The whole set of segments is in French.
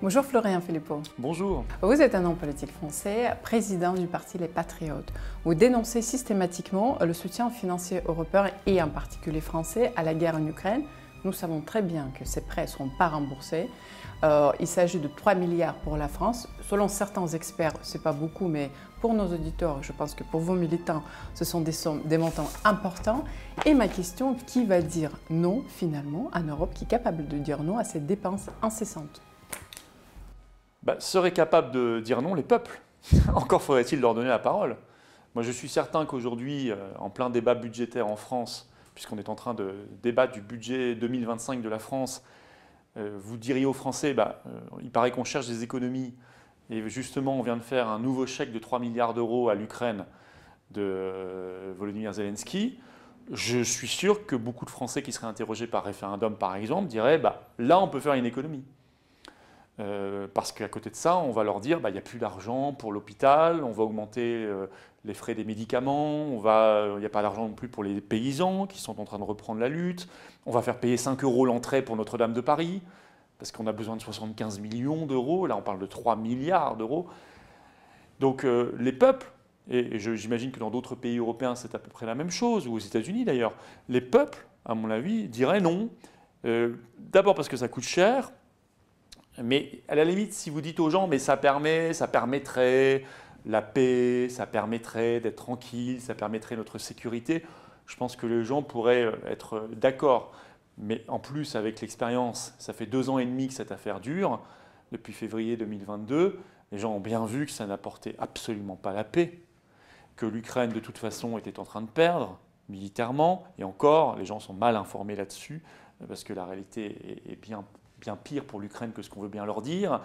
Bonjour Florian Philippot. Bonjour. Vous êtes un homme politique français, président du parti Les Patriotes. Vous dénoncez systématiquement le soutien financier européen et en particulier français à la guerre en Ukraine. Nous savons très bien que ces prêts ne seront pas remboursés. Il s'agit de 3 milliards pour la France. Selon certains experts, ce n'est pas beaucoup, mais pour nos auditeurs, je pense que pour vos militants, ce sont des montants importants. Et ma question, qui va dire non finalement en Europe, qui est capable de dire non à ces dépenses incessantes? Seraient capables de dire non les peuples. Encore faudrait-il leur donner la parole. Moi, je suis certain qu'aujourd'hui, en plein débat budgétaire en France, puisqu'on est en train de débattre du budget 2025 de la France, vous diriez aux Français, il paraît qu'on cherche des économies. Et justement, on vient de faire un nouveau chèque de 3 milliards d'euros à l'Ukraine de Volodymyr Zelensky. Je suis sûr que beaucoup de Français qui seraient interrogés par référendum, par exemple, diraient là, on peut faire une économie. Parce qu'à côté de ça, on va leur dire il n'y a plus d'argent pour l'hôpital, on va augmenter les frais des médicaments, il n'y a pas d'argent non plus pour les paysans qui sont en train de reprendre la lutte, on va faire payer 5 € l'entrée pour Notre-Dame de Paris, parce qu'on a besoin de 75 millions d'euros, là on parle de 3 milliards d'euros. Donc les peuples, et j'imagine que dans d'autres pays européens c'est à peu près la même chose, ou aux États-Unis d'ailleurs, les peuples, à mon avis, diraient non. D'abord parce que ça coûte cher. Mais à la limite, si vous dites aux gens, mais ça permettrait la paix, ça permettrait d'être tranquille, ça permettrait notre sécurité, je pense que les gens pourraient être d'accord. Mais en plus, avec l'expérience, ça fait 2 ans et demi que cette affaire dure, depuis février 2022, les gens ont bien vu que ça n'apportait absolument pas la paix, que l'Ukraine, de toute façon, était en train de perdre militairement, et encore, les gens sont mal informés là-dessus, parce que la réalité est bien pire pour l'Ukraine que ce qu'on veut bien leur dire.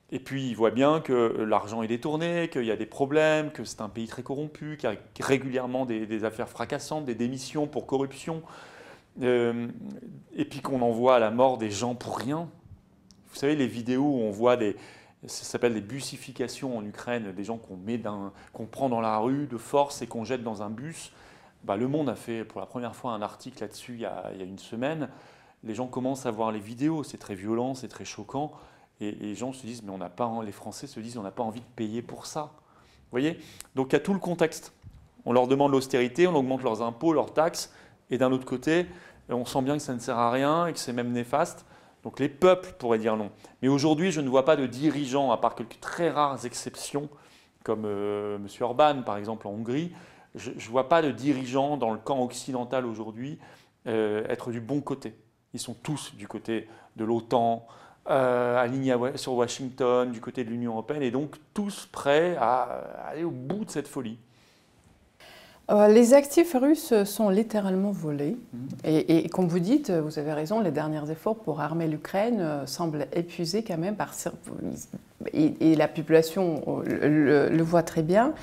Et puis, ils voient bien que l'argent est détourné, qu'il y a des problèmes, que c'est un pays très corrompu, qu'il y a régulièrement des affaires fracassantes, des démissions pour corruption, et puis qu'on envoie à la mort des gens pour rien. Vous savez, les vidéos où on voit ça s'appelle des bussifications en Ukraine, des gens qu'on prend dans la rue de force et qu'on jette dans un bus. Le Monde a fait pour la première fois un article là-dessus il y a une semaine. Les gens commencent à voir les vidéos, c'est très violent, c'est très choquant, et les gens se disent, mais les Français se disent, on n'a pas envie de payer pour ça. Vous voyez? Donc il y a tout le contexte. On leur demande l'austérité, on augmente leurs impôts, leurs taxes, et d'un autre côté, on sent bien que ça ne sert à rien et que c'est même néfaste. Donc les peuples pourraient dire non. Mais aujourd'hui, je ne vois pas de dirigeants, à part quelques très rares exceptions, comme M. Orbán, par exemple, en Hongrie, je ne vois pas de dirigeants dans le camp occidental aujourd'hui être du bon côté. Ils sont tous du côté de l'OTAN, alignés sur Washington, du côté de l'Union européenne, et donc tous prêts à aller au bout de cette folie. Les actifs russes sont littéralement volés. Et comme vous dites, vous avez raison, les derniers efforts pour armer l'Ukraine semblent épuisés quand même. Et la population le voit très bien.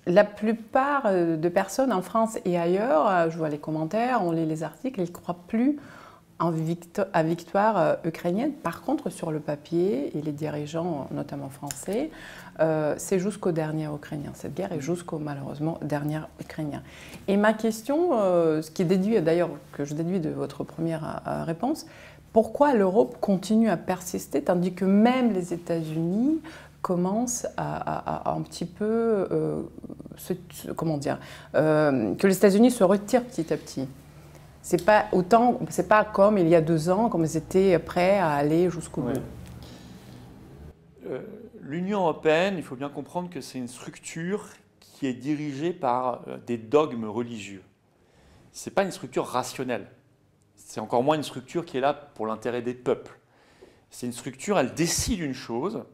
La plupart de personnes en France et ailleurs, je vois les commentaires, on lit les articles, ils ne croient plus à victoire ukrainienne. Par contre, sur le papier, et les dirigeants, notamment français, c'est jusqu'au dernier Ukrainien. Cette guerre est jusqu'au, malheureusement, dernier Ukrainien. Et ma question, ce qui est déduit, d'ailleurs, que je déduis de votre première réponse, pourquoi l'Europe continue à persister, tandis que même les États-Unis commencent à un petit peu, comment dire, que les États-Unis se retirent petit à petit? C'est pas comme il y a 2 ans, comme ils étaient prêts à aller jusqu'au bout. L'Union européenne, il faut bien comprendre que c'est une structure qui est dirigée par des dogmes religieux. Ce n'est pas une structure rationnelle. C'est encore moins une structure qui est là pour l'intérêt des peuples. C'est une structure, elle décide une chose.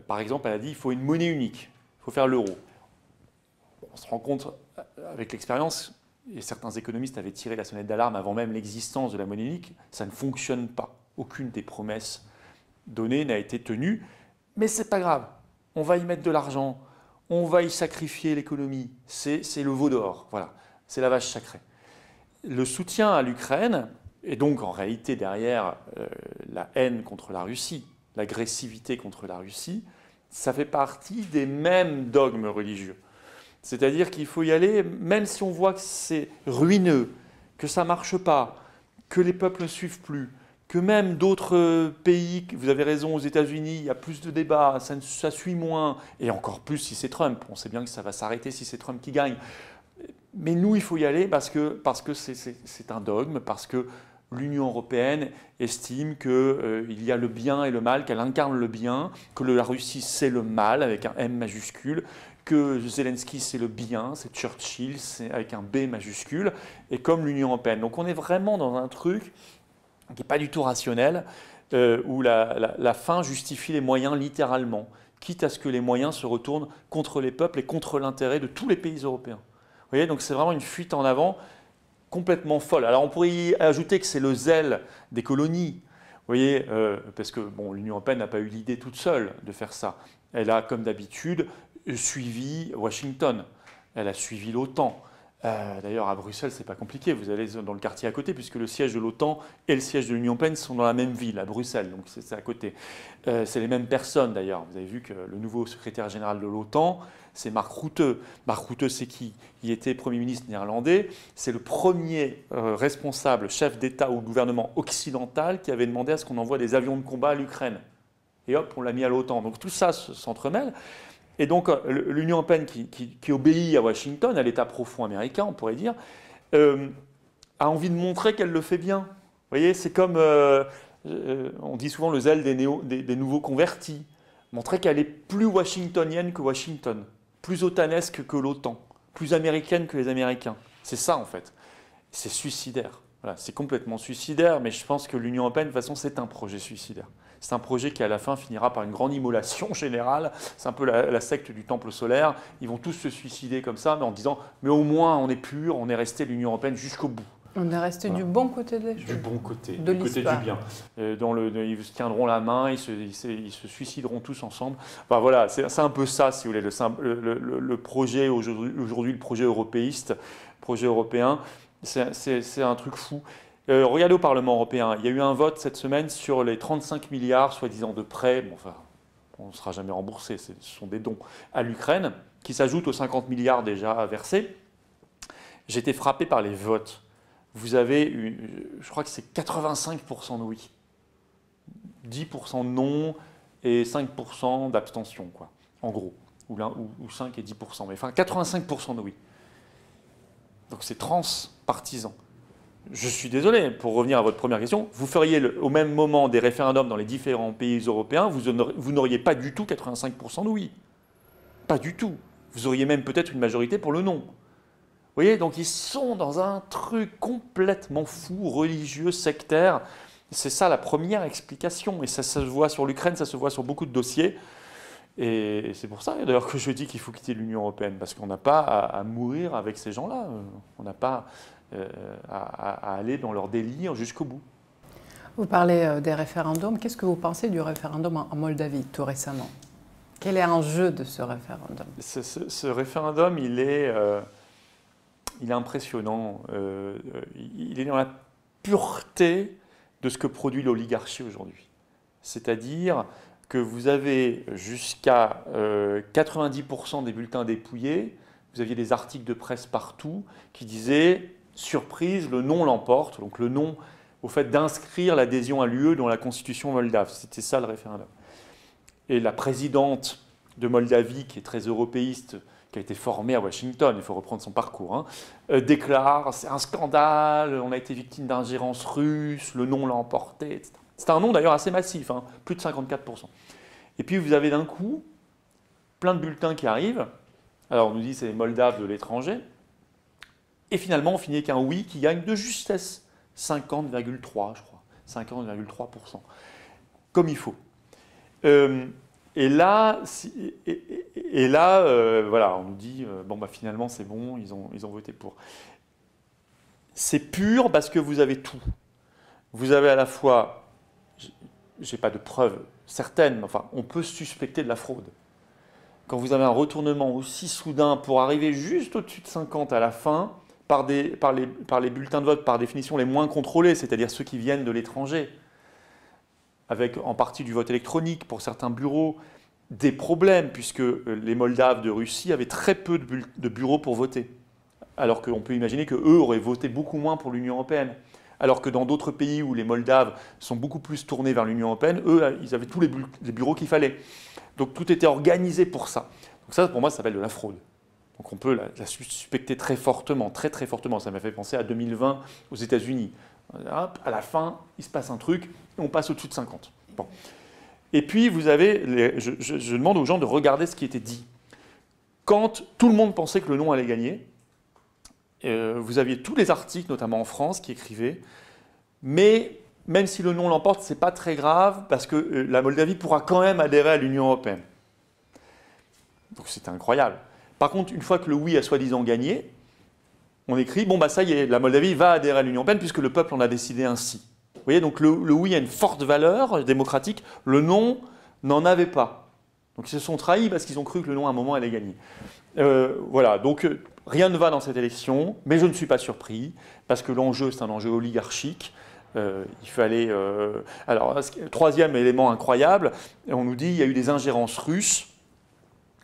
Par exemple, elle a dit qu'il faut une monnaie unique, il faut faire l'euro. On se rend compte avec l'expérience, et certains économistes avaient tiré la sonnette d'alarme avant même l'existence de la monnaie unique, ça ne fonctionne pas. Aucune des promesses données n'a été tenue, mais c'est pas grave. On va y mettre de l'argent, on va y sacrifier l'économie, c'est le veau d'or, voilà, c'est la vache sacrée. Le soutien à l'Ukraine, et donc en réalité derrière la haine contre la Russie, l'agressivité contre la Russie, ça fait partie des mêmes dogmes religieux. C'est-à-dire qu'il faut y aller, même si on voit que c'est ruineux, que ça ne marche pas, que les peuples ne suivent plus, que même d'autres pays, vous avez raison, aux États-Unis, il y a plus de débats, ça suit moins, et encore plus si c'est Trump. On sait bien que ça va s'arrêter si c'est Trump qui gagne. Mais nous, il faut y aller parce que c'est un dogme, parce que l'Union européenne estime qu'il y a le bien et le mal, qu'elle incarne le bien, que la Russie c'est le mal avec un M majuscule, que Zelensky c'est le bien, c'est Churchill, c'est avec un B majuscule, et comme l'Union européenne. Donc on est vraiment dans un truc qui n'est pas du tout rationnel, où la fin justifie les moyens littéralement, quitte à ce que les moyens se retournent contre les peuples et contre l'intérêt de tous les pays européens. Vous voyez, donc c'est vraiment une fuite en avant complètement folle. Alors on pourrait y ajouter que c'est le zèle des colonies, vous voyez, parce que bon, l'Union européenne n'a pas eu l'idée toute seule de faire ça. Elle a, comme d'habitude, suivi Washington, elle a suivi l'OTAN. D'ailleurs, à Bruxelles, c'est pas compliqué. Vous allez dans le quartier à côté, puisque le siège de l'OTAN et le siège de l'Union européenne sont dans la même ville, à Bruxelles. Donc c'est à côté. C'est les mêmes personnes, d'ailleurs. Vous avez vu que le nouveau secrétaire général de l'OTAN, c'est Mark Rutte. Mark Rutte, c'est qui? Il était Premier ministre néerlandais. C'est le premier responsable, chef d'État ou gouvernement occidental qui avait demandé à ce qu'on envoie des avions de combat à l'Ukraine. Et hop, on l'a mis à l'OTAN. Donc tout ça s'entremêle. Et donc l'Union européenne qui obéit à Washington, à l'État profond américain, on pourrait dire, a envie de montrer qu'elle le fait bien. Vous voyez, c'est comme, on dit souvent le zèle des nouveaux convertis. Montrer qu'elle est plus washingtonienne que Washington, plus otanesque que l'OTAN, plus américaine que les Américains. C'est ça en fait. C'est suicidaire. Voilà, c'est complètement suicidaire, mais je pense que l'Union européenne, de toute façon, c'est un projet suicidaire. C'est un projet qui, à la fin, finira par une grande immolation générale. C'est un peu la secte du temple solaire. Ils vont tous se suicider comme ça, mais en disant « mais au moins, on est pur, on est resté l'Union européenne jusqu'au bout ». On est resté du bon côté de l'histoire. Du bon côté, du côté du bien. Ils se tiendront la main, ils se suicideront tous ensemble. Enfin voilà, c'est un peu ça, si vous voulez, le projet aujourd'hui, le projet européiste, projet européen, c'est un truc fou. Regardez au Parlement européen, il y a eu un vote cette semaine sur les 35 milliards, soi-disant, de prêts, bon, enfin, on ne sera jamais remboursé, ce sont des dons, à l'Ukraine, qui s'ajoutent aux 50 milliards déjà versés. J'ai été frappé par les votes. Vous avez, je crois que c'est 85% de oui, 10% de non et 5% d'abstention, quoi, en gros, ou 5 et 10%, mais enfin 85% de oui. Donc c'est transpartisan. Je suis désolé, pour revenir à votre première question, vous feriez au même moment des référendums dans les différents pays européens, vous n'auriez pas du tout 85% de oui. Pas du tout. Vous auriez même peut-être une majorité pour le non. Vous voyez, donc ils sont dans un truc complètement fou, religieux, sectaire. C'est ça la première explication. Et ça se voit sur l'Ukraine, ça se voit sur beaucoup de dossiers. Et c'est pour ça d'ailleurs que je dis qu'il faut quitter l'Union européenne, parce qu'on n'a pas à mourir avec ces gens-là. On n'a pas à aller dans leur délire jusqu'au bout. Vous parlez des référendums. Qu'est-ce que vous pensez du référendum en Moldavie, tout récemment? Quel est l'enjeu de ce référendum? Ce référendum, il est impressionnant. Il est dans la pureté de ce que produit l'oligarchie aujourd'hui. C'est-à-dire que vous avez jusqu'à 90% des bulletins dépouillés, vous aviez des articles de presse partout qui disaient « surprise, le non l'emporte », donc le non au fait d'inscrire l'adhésion à l'UE dans la constitution moldave. C'était ça le référendum. Et la présidente de Moldavie, qui est très européiste, qui a été formée à Washington, il faut reprendre son parcours, hein, déclare « c'est un scandale, on a été victime d'ingérence russe, le non l'a emporté », etc. C'est un non d'ailleurs assez massif, hein, plus de 54%. Et puis vous avez d'un coup plein de bulletins qui arrivent. Alors on nous dit c'est les Moldaves de l'étranger. Et finalement on finit avec un oui qui gagne de justesse, 50,3 je crois, 50,3%. Comme il faut. Et là, voilà, on nous dit bon bah finalement c'est bon, ils ont voté pour. C'est pur parce que vous avez tout. Vous avez à la fois, j'ai pas de preuves certaines, mais enfin, on peut suspecter de la fraude. Quand vous avez un retournement aussi soudain pour arriver juste au-dessus de 50 à la fin, par les bulletins de vote par définition les moins contrôlés, c'est-à-dire ceux qui viennent de l'étranger, avec en partie du vote électronique pour certains bureaux, des problèmes, puisque les Moldaves de Russie avaient très peu de bureaux pour voter, alors qu'on peut imaginer qu'eux auraient voté beaucoup moins pour l'Union européenne. alors que dans d'autres pays où les Moldaves sont beaucoup plus tournés vers l'Union européenne, eux, ils avaient tous les bureaux qu'il fallait. Donc tout était organisé pour ça. Donc ça, pour moi, ça s'appelle de la fraude. Donc on peut la suspecter très fortement, très très fortement. Ça m'a fait penser à 2020 aux États-Unis. À la fin, il se passe un truc, et on passe au-dessus de 50. Bon. Et puis, vous avez, je demande aux gens de regarder ce qui était dit. Quand tout le monde pensait que le non allait gagner, vous aviez tous les articles, notamment en France, qui écrivaient « mais même si le non l'emporte, ce n'est pas très grave, parce que la Moldavie pourra quand même adhérer à l'Union européenne ». Donc c'était incroyable. Par contre, une fois que le oui a soi-disant gagné, on écrit « bon, bah ça y est, la Moldavie va adhérer à l'Union européenne puisque le peuple en a décidé ainsi ». Vous voyez, donc le oui a une forte valeur démocratique, le non n'en avait pas. Donc ils se sont trahis parce qu'ils ont cru que le non à un moment allait gagner. Voilà, donc rien ne va dans cette élection, mais je ne suis pas surpris, parce que l'enjeu, c'est un enjeu oligarchique. Il fallait... alors, troisième élément incroyable, on nous dit qu'il y a eu des ingérences russes,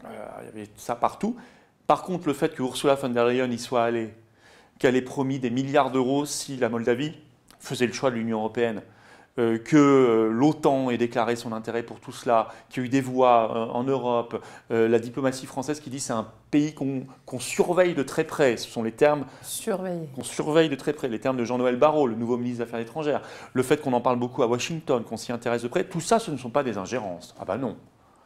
il y avait ça partout. Par contre, le fait que Ursula von der Leyen y soit allée, qu'elle ait promis des milliards d'euros si la Moldavie faisait le choix de l'Union européenne, que l'OTAN ait déclaré son intérêt pour tout cela, qu'il y a eu des voix en Europe, la diplomatie française qui dit que c'est un pays qu'on surveille de très près, ce sont les termes qu'on surveille de très près, les termes de Jean-Noël Barrot, le nouveau ministre des Affaires étrangères, le fait qu'on en parle beaucoup à Washington, qu'on s'y intéresse de près, tout ça, ce ne sont pas des ingérences. Ah ben non,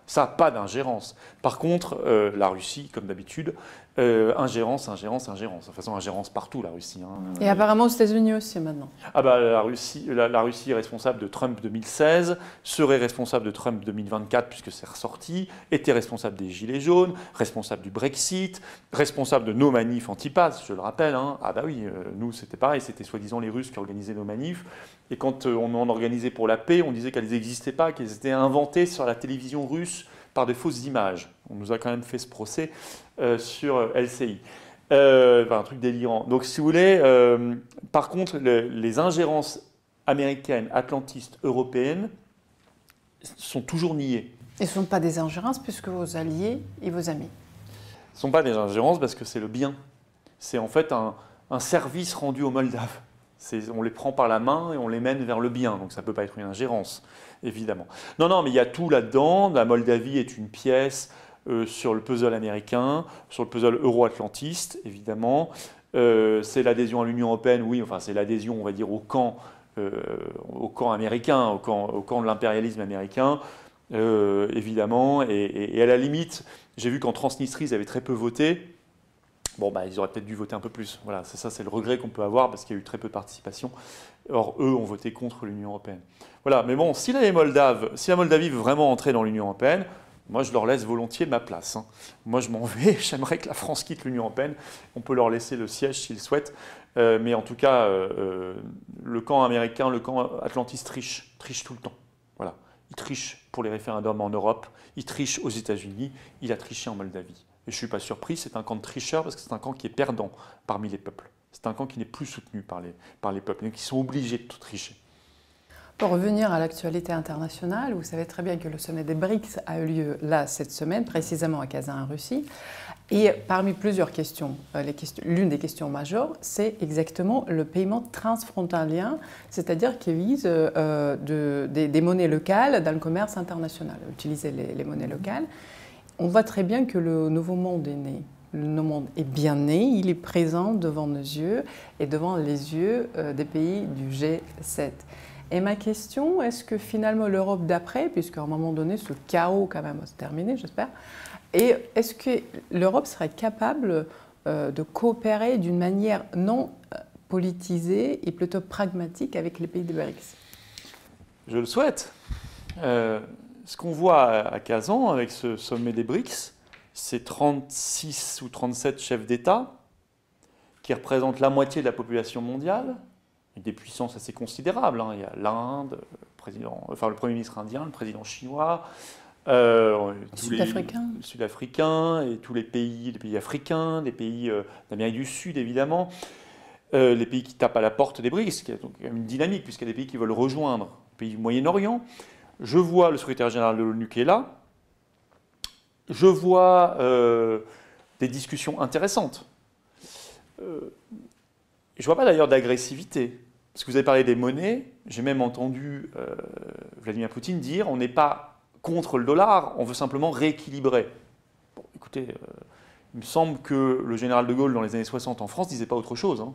ça, pas d'ingérence. Par contre, la Russie, comme d'habitude, ingérence. De toute façon, ingérence partout, la Russie. Hein. Et apparemment aux États-Unis aussi maintenant. Ah bah, la Russie est responsable de Trump 2016, serait responsable de Trump 2024 puisque c'est ressorti, était responsable des Gilets jaunes, responsable du Brexit, responsable de nos manifs anti-pass, je le rappelle. Hein. Ah bah oui, nous c'était pareil, c'était soi-disant les Russes qui organisaient nos manifs. Et quand on en organisait pour la paix, on disait qu'elles n'existaient pas, qu'elles étaient inventées sur la télévision russe par de fausses images. On nous a quand même fait ce procès sur LCI. Un truc délirant. Donc, si vous voulez, par contre, les ingérences américaines, atlantistes, européennes sont toujours niées. Et ce ne sont pas des ingérences puisque vos alliés et vos amis. Ce ne sont pas des ingérences parce que c'est le bien. C'est en fait un service rendu aux Moldaves. On les prend par la main et on les mène vers le bien. Donc ça ne peut pas être une ingérence, évidemment. Non, mais il y a tout là-dedans. La Moldavie est une pièce sur le puzzle américain, sur le puzzle euro-atlantiste, évidemment. C'est l'adhésion à l'Union européenne, oui, enfin c'est l'adhésion, on va dire, au camp américain, au camp de l'impérialisme américain, évidemment. Et à la limite, j'ai vu qu'en Transnistrie, ils avaient très peu voté. Bon, bah, ils auraient peut-être dû voter un peu plus. Voilà, c'est le regret qu'on peut avoir parce qu'il y a eu très peu de participation. Or, eux ont voté contre l'Union européenne. Voilà, mais bon, si la Moldavie veut vraiment entrer dans l'Union européenne, moi, je leur laisse volontiers ma place. Hein. Moi, je m'en vais. J'aimerais que la France quitte l'Union européenne. On peut leur laisser le siège s'ils souhaitent. Mais en tout cas, le camp américain, le camp atlantiste triche tout le temps. Voilà. Il triche pour les référendums en Europe. Il triche aux États-Unis. Il a triché en Moldavie. Et je ne suis pas surpris, c'est un camp de tricheurs parce que c'est un camp qui est perdant parmi les peuples. C'est un camp qui n'est plus soutenu par les peuples, donc ils sont obligés de tricher. Pour revenir à l'actualité internationale, vous savez très bien que le sommet des BRICS a eu lieu là cette semaine, précisément à Kazan en Russie. Et parmi plusieurs questions, l'une des questions majeures, c'est exactement le paiement transfrontalier, c'est-à-dire qui vise des monnaies locales dans le commerce international, utiliser les monnaies locales. On voit très bien que le nouveau monde est né. Le nouveau monde est bien né, il est présent devant nos yeux et devant les yeux des pays du G7. Et ma question, est-ce que finalement l'Europe d'après, puisqu'à un moment donné ce chaos quand même va se terminer, j'espère, et est-ce que l'Europe serait capable de coopérer d'une manière non politisée et plutôt pragmatique avec les pays des BRICS? Je le souhaite. Ce qu'on voit à Kazan avec ce sommet des BRICS, c'est 36 ou 37 chefs d'État qui représentent la moitié de la population mondiale, avec des puissances assez considérables. Hein. Il y a l'Inde, le Premier ministre indien, le président chinois, Sud-Africains et tous les pays africains, les pays d'Amérique du Sud évidemment, les pays qui tapent à la porte des BRICS, qui a donc une dynamique puisqu'il y a des pays qui veulent rejoindre, les pays du Moyen-Orient. Je vois le secrétaire général de l'ONU qui est là. Je vois des discussions intéressantes. Je ne vois pas d'ailleurs d'agressivité. Parce que vous avez parlé des monnaies, j'ai même entendu Vladimir Poutine dire on n'est pas contre le dollar, on veut simplement rééquilibrer. Bon, écoutez, il me semble que le général de Gaulle dans les années 60 en France ne disait pas autre chose. Hein.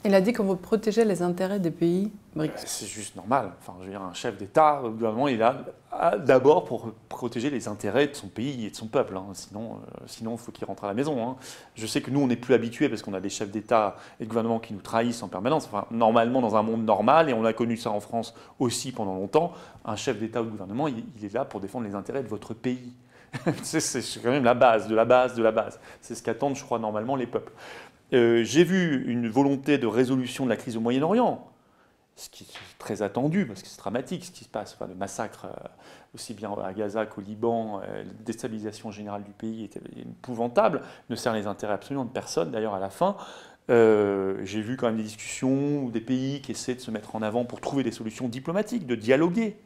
Il a dit qu'on veut protéger les intérêts des pays BRICS. C'est juste normal. Enfin, je veux dire, un chef d'État, au gouvernement, il est là d'abord pour protéger les intérêts de son pays et de son peuple. Hein. Sinon, il faut qu'il rentre à la maison. Hein. Je sais que nous, on n'est plus habitués parce qu'on a des chefs d'État et de gouvernement qui nous trahissent en permanence. Enfin, normalement, dans un monde normal, et on a connu ça en France aussi pendant longtemps, un chef d'État ou de gouvernement, il est là pour défendre les intérêts de votre pays. C'est quand même la base de la base de la base. C'est ce qu'attendent, je crois, normalement les peuples. J'ai vu une volonté de résolution de la crise au Moyen-Orient, ce qui est très attendu, parce que c'est dramatique ce qui se passe. Enfin, le massacre, aussi bien à Gaza qu'au Liban, la déstabilisation générale du pays était épouvantable, ne sert les intérêts absolument de personne, d'ailleurs à la fin. J'ai vu quand même des discussions où des pays qui essaient de se mettre en avant pour trouver des solutions diplomatiques, de dialoguer.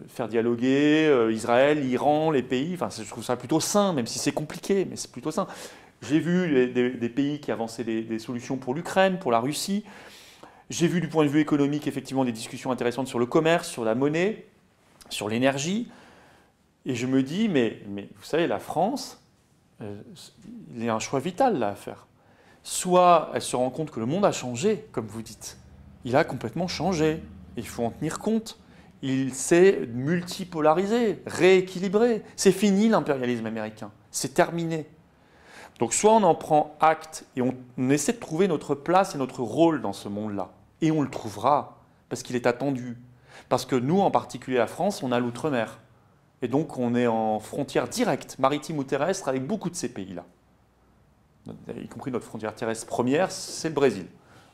Faire dialoguer Israël, l'Iran, les pays, enfin, je trouve ça plutôt sain, même si c'est compliqué, mais c'est plutôt sain. J'ai vu des pays qui avançaient des solutions pour l'Ukraine, pour la Russie. J'ai vu du point de vue économique, effectivement, des discussions intéressantes sur le commerce, sur la monnaie, sur l'énergie. Et je me dis, mais vous savez, la France, il y a un choix vital là à faire. Soit elle se rend compte que le monde a changé, comme vous dites. Il a complètement changé. Il faut en tenir compte. Il s'est multipolarisé, rééquilibré. C'est fini l'impérialisme américain. C'est terminé. Donc soit on en prend acte et on essaie de trouver notre place et notre rôle dans ce monde-là. Et on le trouvera, parce qu'il est attendu. Parce que nous, en particulier la France, on a l'outre-mer. Et donc on est en frontière directe, maritime ou terrestre, avec beaucoup de ces pays-là. Y compris notre frontière terrestre première, c'est le Brésil,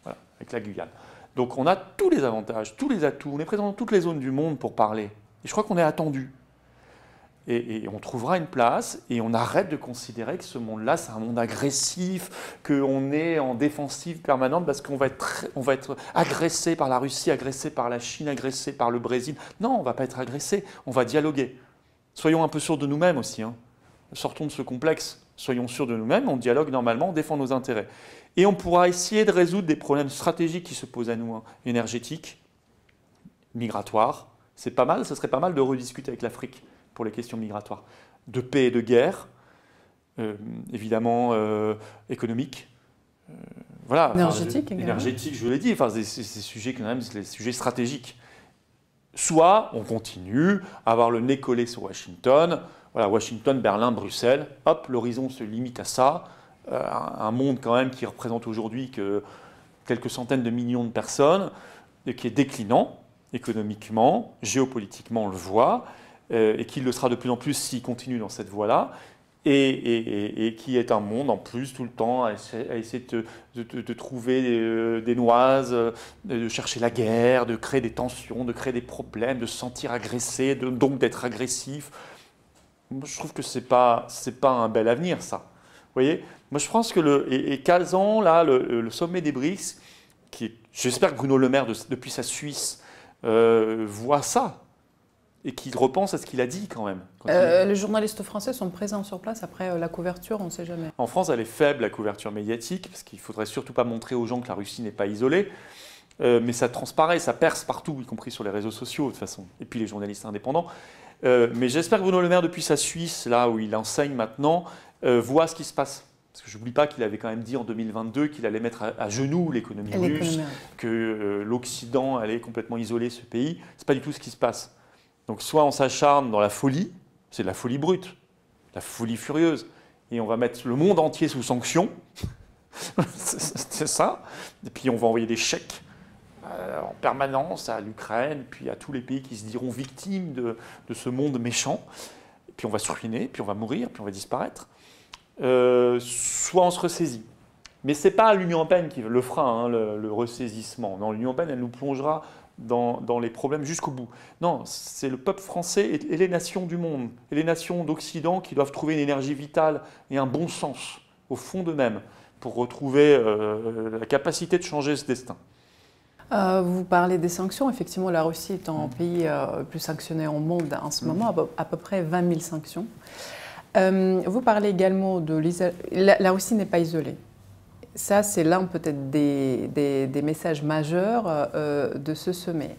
voilà, avec la Guyane. Donc on a tous les avantages, tous les atouts, on est présent dans toutes les zones du monde pour parler. Et je crois qu'on est attendu. Et on trouvera une place et on arrête de considérer que ce monde-là, c'est un monde agressif, qu'on est en défensive permanente parce qu'on va être agressé par la Russie, agressé par la Chine, agressé par le Brésil. Non, on ne va pas être agressé, on va dialoguer. Soyons un peu sûrs de nous-mêmes aussi. Hein. Sortons de ce complexe, soyons sûrs de nous-mêmes, on dialogue normalement, on défend nos intérêts. Et on pourra essayer de résoudre des problèmes stratégiques qui se posent à nous, hein. Énergétiques, migratoires. C'est pas mal, ce serait pas mal de rediscuter avec l'Afrique pour les questions migratoires, de paix et de guerre, évidemment économique, voilà. Énergétique également. Énergétique, je l'ai dit, enfin, ces sujets quand même, c'est les sujets stratégiques. Soit on continue à avoir le nez collé sur Washington, voilà, Washington, Berlin, Bruxelles, hop, l'horizon se limite à ça, un monde quand même qui représente aujourd'hui que quelques centaines de millions de personnes, et qui est déclinant économiquement, géopolitiquement, on le voit, et qui le sera de plus en plus s'il continue dans cette voie-là, et qui est un monde en plus tout le temps à essayer de trouver des noises, de chercher la guerre, de créer des tensions, de créer des problèmes, de se sentir agressé, donc d'être agressif. Moi, je trouve que c'est pas un bel avenir, ça. Vous voyez ? Moi, je pense que et Kazan, là, le sommet des BRICS, j'espère que Bruno Le Maire, depuis sa Suisse, voit ça. Et qu'il repense à ce qu'il a dit quand même. Les journalistes français sont présents sur place après la couverture, on ne sait jamais. En France, elle est faible, la couverture médiatique, parce qu'il ne faudrait surtout pas montrer aux gens que la Russie n'est pas isolée. Mais ça transparaît, ça perce partout, y compris sur les réseaux sociaux de toute façon. Et puis les journalistes indépendants. Mais j'espère que Bruno Le Maire, depuis sa Suisse, là où il enseigne maintenant, voit ce qui se passe. Parce que je n'oublie pas qu'il avait quand même dit en 2022 qu'il allait mettre à genoux l'économie russe, que l'Occident allait complètement isoler ce pays. Ce n'est pas du tout ce qui se passe. Donc soit on s'acharne dans la folie, c'est de la folie brute, la folie furieuse, et on va mettre le monde entier sous sanction, c'est ça, et puis on va envoyer des chèques en permanence à l'Ukraine, puis à tous les pays qui se diront victimes de ce monde méchant, et puis on va se ruiner, puis on va mourir, puis on va disparaître, soit on se ressaisit. Mais ce n'est pas l'Union européenne qui le fera, hein, le ressaisissement. Non, l'Union européenne, elle nous plongera dans les problèmes jusqu'au bout. Non, c'est le peuple français et les nations du monde, et les nations d'Occident qui doivent trouver une énergie vitale et un bon sens au fond d'eux-mêmes pour retrouver la capacité de changer ce destin. Vous parlez des sanctions. Effectivement, la Russie est un pays le plus sanctionné au monde en ce moment, à peu près 20 000 sanctions. Vous parlez également de l'isolation. La Russie n'est pas isolée. Ça, c'est l'un peut-être des messages majeurs de ce sommet.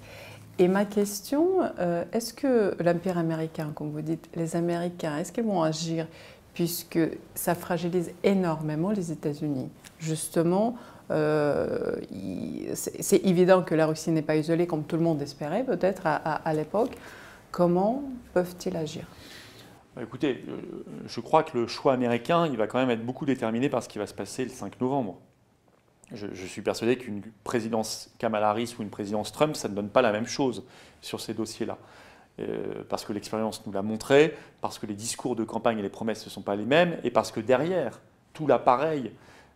Et ma question, est-ce que l'Empire américain, comme vous dites, les Américains, est-ce qu'ils vont agir puisque ça fragilise énormément les États-Unis? Justement, c'est évident que la Russie n'est pas isolée comme tout le monde espérait peut-être à l'époque. Comment peuvent-ils agir? Écoutez, je crois que le choix américain, il va quand même être beaucoup déterminé par ce qui va se passer le 5 novembre. Je suis persuadé qu'une présidence Kamala Harris ou une présidence Trump, ça ne donne pas la même chose sur ces dossiers-là. Parce que l'expérience nous l'a montré, parce que les discours de campagne et les promesses ne sont pas les mêmes, et parce que derrière, tout l'appareil,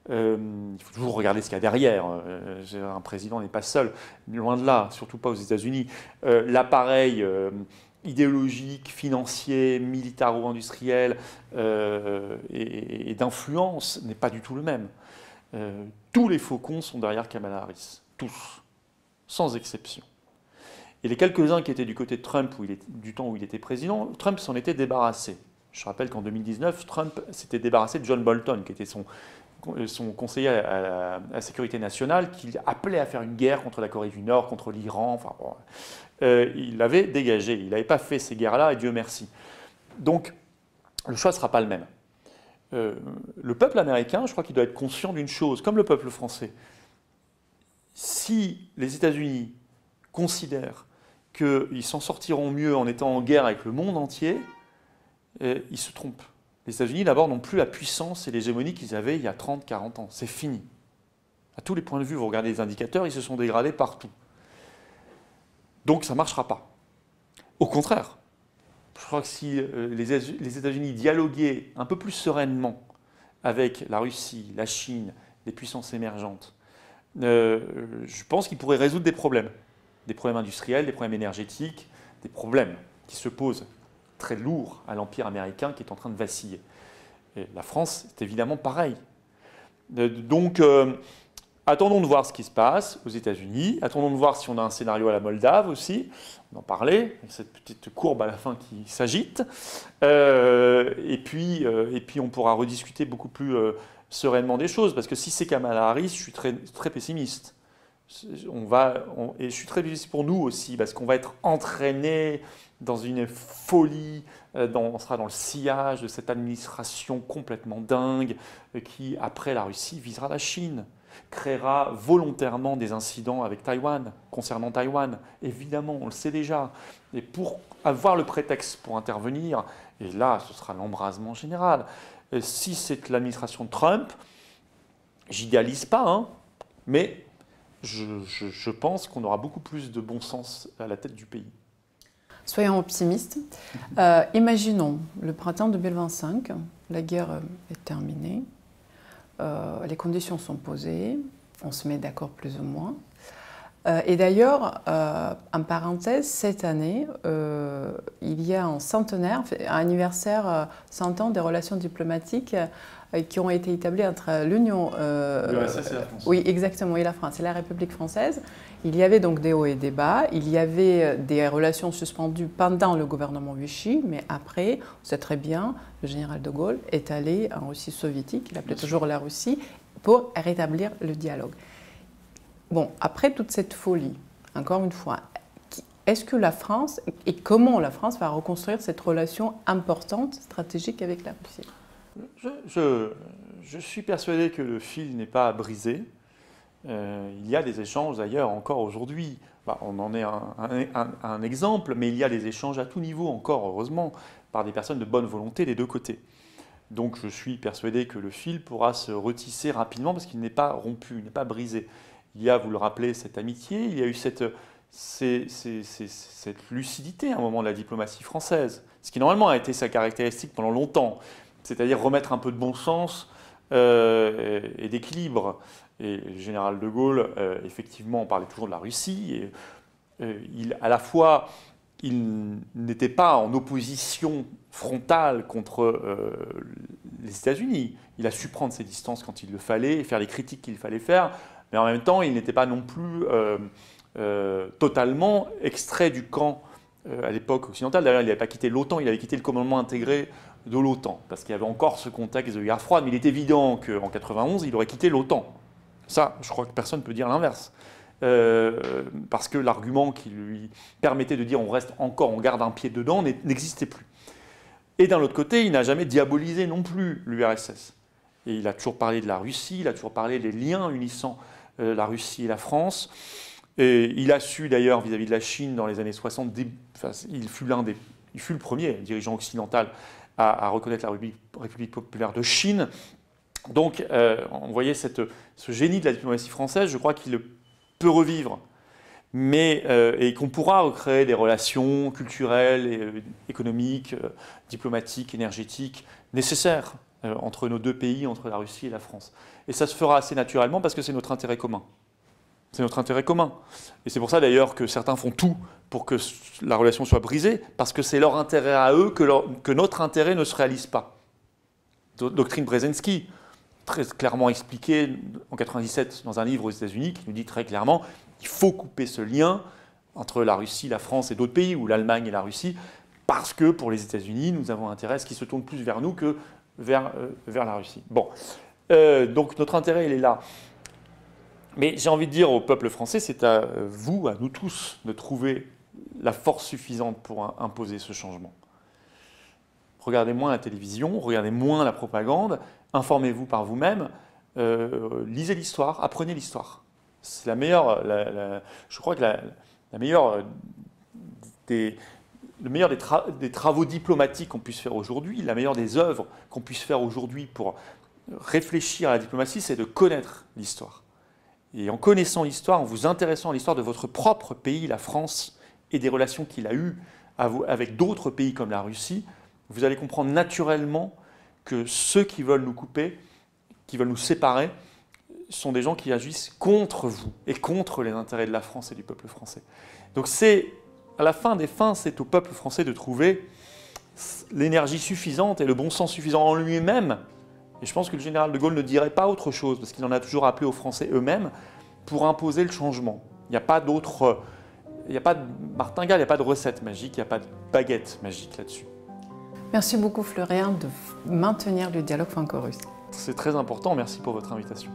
il faut toujours regarder ce qu'il y a derrière. Un président n'est pas seul, loin de là, surtout pas aux États-Unis. L'appareil idéologique, financier, militaro-industriel et d'influence n'est pas du tout le même. Tous les faucons sont derrière Kamala Harris, tous, sans exception. Et les quelques-uns qui étaient du côté de Trump, du temps où il était président, Trump s'en était débarrassé. Je rappelle qu'en 2019, Trump s'était débarrassé de John Bolton, qui était son conseiller à la sécurité nationale, qui appelait à faire une guerre contre la Corée du Nord, contre l'Iran. Enfin, bon, il l'avait dégagé. Il n'avait pas fait ces guerres-là, et Dieu merci. Donc, le choix ne sera pas le même. Le peuple américain, je crois qu'il doit être conscient d'une chose, comme le peuple français. Si les États-Unis considèrent qu'ils s'en sortiront mieux en étant en guerre avec le monde entier, ils se trompent. Les États-Unis, d'abord, n'ont plus la puissance et l'hégémonie qu'ils avaient il y a 30, 40 ans. C'est fini. À tous les points de vue, vous regardez les indicateurs, ils se sont dégradés partout. Donc ça ne marchera pas. Au contraire, je crois que si les États-Unis dialoguaient un peu plus sereinement avec la Russie, la Chine, les puissances émergentes, je pense qu'ils pourraient résoudre des problèmes industriels, des problèmes énergétiques, des problèmes qui se posent très lourds à l'Empire américain qui est en train de vaciller. Et la France, c'est évidemment pareil. Donc, attendons de voir ce qui se passe aux États-Unis. Attendons de voir si on a un scénario à la Moldave aussi. On en parlait, cette petite courbe à la fin qui s'agite. Et puis, on pourra rediscuter beaucoup plus sereinement des choses. Parce que si c'est Kamala Harris, je suis très, très pessimiste. Et je suis très pessimiste pour nous aussi, parce qu'on va être entraîné dans une folie, on sera dans le sillage de cette administration complètement dingue qui, après la Russie, visera la Chine, créera volontairement des incidents avec Taïwan, concernant Taïwan. Évidemment, on le sait déjà. Et pour avoir le prétexte pour intervenir, et là, ce sera l'embrasement général. Si c'est l'administration de Trump, j'idéalise pas, hein, mais je pense qu'on aura beaucoup plus de bon sens à la tête du pays. Soyons optimistes. Imaginons le printemps 2025, la guerre est terminée, les conditions sont posées, on se met d'accord plus ou moins. Et d'ailleurs, en parenthèse, cette année, il y a un centenaire, un anniversaire 100 ans des relations diplomatiques qui ont été établis entre l'Union... l'URSS et la France. Oui, exactement, et la France et la République française. Il y avait donc des hauts et des bas. Il y avait des relations suspendues pendant le gouvernement Vichy, mais après, on sait très bien, le général de Gaulle est allé en Russie soviétique, il appelait toujours la Russie, pour rétablir le dialogue. Bon, après toute cette folie, encore une fois, est-ce que la France, et comment la France va reconstruire cette relation importante, stratégique avec la Russie ? Je suis persuadé que le fil n'est pas brisé. Il y a des échanges d'ailleurs encore aujourd'hui. On en est un exemple, mais il y a des échanges à tout niveau encore, heureusement, par des personnes de bonne volonté des deux côtés. Donc je suis persuadé que le fil pourra se retisser rapidement parce qu'il n'est pas rompu, il n'est pas brisé. Il y a, vous le rappelez, cette amitié, il y a eu cette lucidité à un moment de la diplomatie française, ce qui normalement a été sa caractéristique pendant longtemps, c'est-à-dire remettre un peu de bon sens et d'équilibre. Et le général de Gaulle, effectivement, on parlait toujours de la Russie, et à la fois, il n'était pas en opposition frontale contre les États-Unis. Il a su prendre ses distances quand il le fallait, et faire les critiques qu'il fallait faire, mais en même temps, il n'était pas non plus totalement extrait du camp à l'époque occidentale. D'ailleurs, il n'avait pas quitté l'OTAN, il avait quitté le commandement intégré de l'OTAN, parce qu'il y avait encore ce contexte de guerre froide, mais il est évident qu'en 91, il aurait quitté l'OTAN. Ça, je crois que personne ne peut dire l'inverse. Parce que l'argument qui lui permettait de dire on reste encore, on garde un pied dedans, n'existait plus. Et d'un autre côté, il n'a jamais diabolisé non plus l'URSS. Et il a toujours parlé de la Russie, il a toujours parlé des liens unissant la Russie et la France. Et il a su d'ailleurs vis-à-vis de la Chine dans les années 60, il fut le premier dirigeant occidental à reconnaître la République populaire de Chine. Donc on voyait ce génie de la diplomatie française, je crois qu'il peut revivre, et qu'on pourra recréer des relations culturelles, économiques, diplomatiques, énergétiques nécessaires entre nos deux pays, entre la Russie et la France. Et ça se fera assez naturellement parce que c'est notre intérêt commun. C'est notre intérêt commun. Et c'est pour ça d'ailleurs que certains font tout pour que la relation soit brisée, parce que c'est leur intérêt à eux que notre intérêt ne se réalise pas. Doctrine Brzezinski, très clairement expliquée en 1997 dans un livre aux États-Unis, qui nous dit très clairement qu'il faut couper ce lien entre la Russie, la France et d'autres pays, ou l'Allemagne et la Russie, parce que pour les États-Unis, nous avons intérêt à ce qu'ils se tournent plus vers nous que vers la Russie. Bon, donc notre intérêt, il est là. Mais j'ai envie de dire au peuple français, c'est à vous, à nous tous, de trouver la force suffisante pour imposer ce changement. Regardez moins la télévision, regardez moins la propagande, informez-vous par vous-même, lisez l'histoire, apprenez l'histoire. C'est la meilleure, je crois que le meilleur des travaux diplomatiques qu'on puisse faire aujourd'hui, la meilleure des œuvres qu'on puisse faire aujourd'hui pour réfléchir à la diplomatie, c'est de connaître l'histoire. Et en connaissant l'histoire, en vous intéressant à l'histoire de votre propre pays, la France, et des relations qu'il a eues avec d'autres pays comme la Russie, vous allez comprendre naturellement que ceux qui veulent nous couper, qui veulent nous séparer, sont des gens qui agissent contre vous et contre les intérêts de la France et du peuple français. Donc à la fin des fins, c'est au peuple français de trouver l'énergie suffisante et le bon sens suffisant en lui-même. Et je pense que le général de Gaulle ne dirait pas autre chose, parce qu'il en a toujours appelé aux Français eux-mêmes, pour imposer le changement. Il n'y a pas d'autre... Il n'y a pas de martingale, il n'y a pas de recette magique, il n'y a pas de baguette magique là-dessus. Merci beaucoup Florian de maintenir le dialogue franco-russe. C'est très important, merci pour votre invitation.